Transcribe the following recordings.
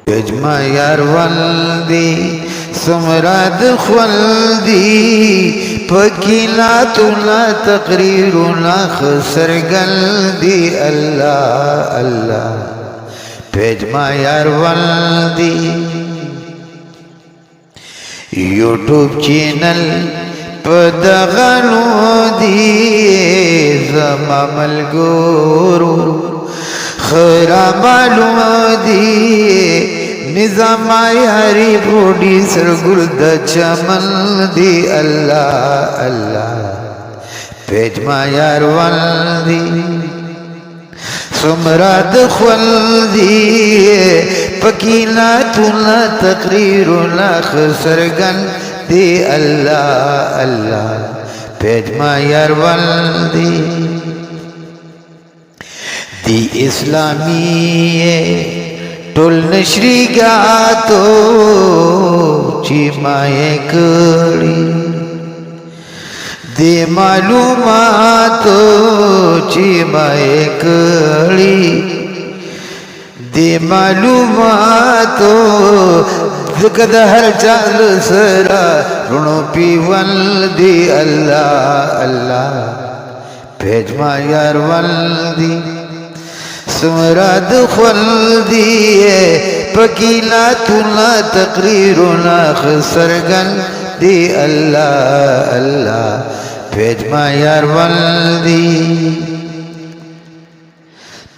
يجمع يرول دي سمراد خلدي پکیلا تولا تقریرنا خسر گلدی اللہ اللہ پیجما یارول دی YouTube channel پدغلو دی زما ملګرو خرابالو دی نظام یاری بوډی سرګل د چمن دی الله الله پیج ما یار ول دی سمراد خول دی پکیلا تولا تقریر لا خسرګن دی الله الله پیج ما یار ول دی اسلامی ټول نشریګاتو چې ما کړی د معلوماتو چې ما کړی د معلوماتو ذکر د هر چال سره رونو پیول دی الله الله پیج ما یار ول دی سمراد خلدی پکیلا تولا تقریرنا خسرگن دی اللہ اللہ پیج ما یار والدی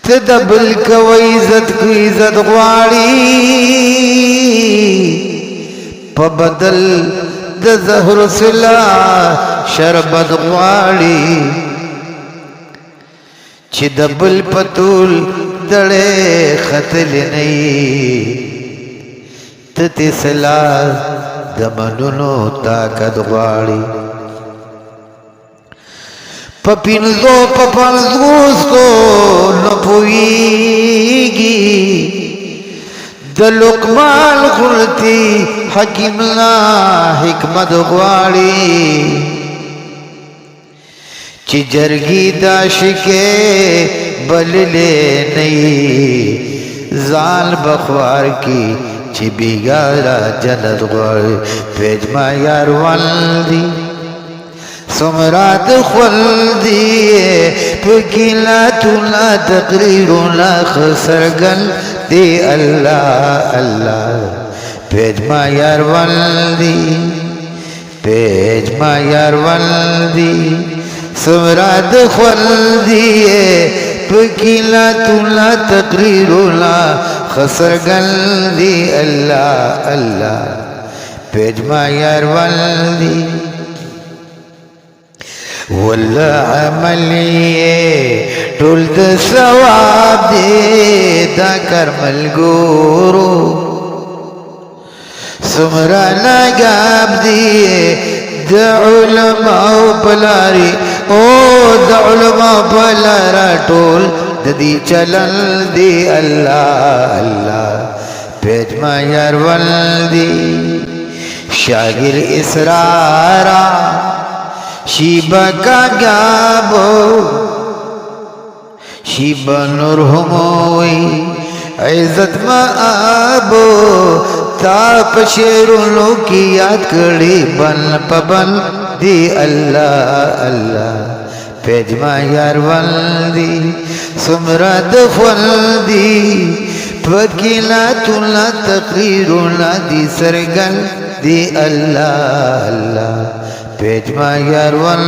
تدبل کو عزت کو عزت غواړي په بدل د زهر سلا شربت غواړي چې د بل پتول دړې خطل نه ته سلا د منونو طاقت غواړي پپینزو پپنزوستو نه پوهیږي د لقمان غلطي حکیم لا حکمت غواړي چی جرگی داشکے بللے نئی زال بخوار کی چی بیگارا جنت غور پیج ما یار والدی سمرات خلدی پکیلا تولا تقریرنا خسرگن دی اللہ اللہ پیج ما یار والدی پیج ما یار والدی سمراد خلدی پکیلا تولا تقریرنا خسرگل دی اللہ اللہ پیج ما یار والدی واللہ عملی ټول د ثواب دی دا کر ملګرو سمرا ناګاب دی د علماء پلاری او د علماء پلارا ټول د دې چلل دی الله الله پیج ما یار ول دی شاگیر اسرارا شیبا کا گابو شیبا نور هموی عزت ما آبو تا پشیرونو کی یاد کړي بل پبل دی الله الله پیج ما یار ول دی سمراد خول دی پکیلا تولا تقریرنا دی سرگل دی الله الله پیج ما یار ول